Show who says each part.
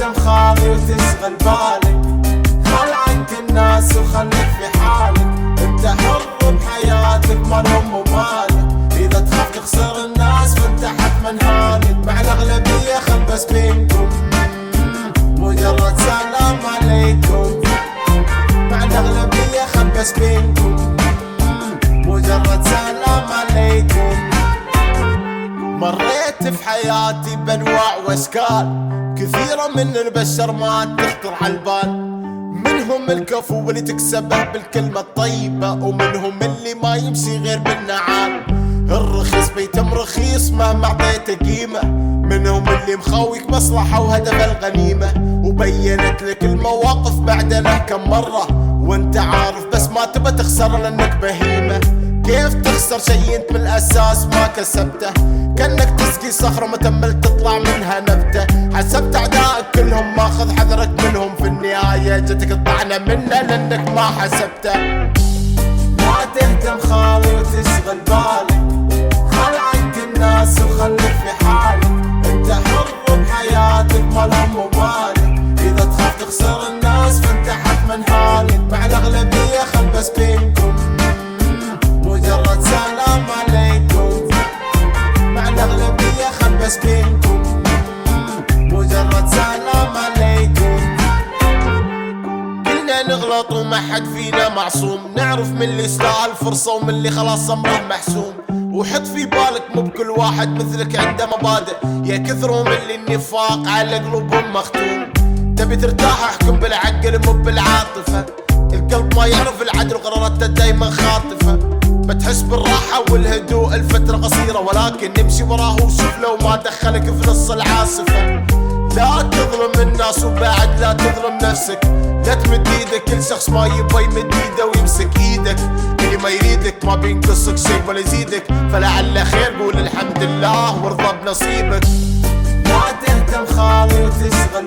Speaker 1: تهتم خالي وتشغل بالك، خل عنك الناس وخليك في حالك. انت حر بحياتك ما لهم ومالك، اذا تخاف تخسر الناس فانت حتما هالك. مع الاغلبية خل بس بينكم مجرد سلام عليكم. مع الاغلبية خل بس بينكم مجرد سلام عليكم. مريت في حياتي بانواع واشكال كثيرة من البشر ما تخطر على البال. منهم الكفو واللي تكسبه بالكلمة الطيبة، ومنهم اللي ما يمشي غير بالنعال. الرخيص بيتم رخيص مهما اعطيته قيمة، منهم اللي مخويك مصلحة وهدف الغنيمة. وبينت لك المواقف بعدنا كم مرة وانت عارف بس ما تبى تخسر لانك بهيمة. كيف تخسر شي انت من الاساس ما كسبته؟ كأنك تسقي صخرة ما تمل تطلع منها نبتة. حسبت اعدائك كلهم ماخذ حذرك منهم، في النهاية جتك الطعنة منه لانك ما حسبته. لا تهتم خالي وتشغل بالك، خل عنك الناس وخليك في حالك. انت حر بحياتك ما لهم ومالك، اذا تخاف تخسر الناس فانت حتما هالك. مع الاغلبية خل بس بينكم مجرد سلام عليكم. مع الاغلبية خل بس بينكم مجرد سلام عليكم. كلنا نغلط وما حد فينا معصوم، نعرف من اللي استاهل فرصة ومن اللي خلاص امره محسوم. وحط في بالك مو بكل واحد مثلك عنده مبادئ، يا كثرهم اللي النفاق على قلوبهم مختوم. تبي ترتاح احكم بالعقل مو بالعاطفة، القلب ما يعرف العدل وقراراته دايما خاطفة. بتحس بالراحة والهدوء الفترة قصيرة، ولكن نمشي وراه وشوف لو ما دخلك في نص العاصفة. لا تظلم الناس وبعد لا تظلم نفسك، لا تمد ايدك كل شخص ما يبغى يمد ايده ويمسك ايدك. اللي ما يريدك ما بينقصك شيء ولا يزيدك، فلعل خير قول الحمد لله وارضى بنصيبك. لا تهتم خالي وتشغل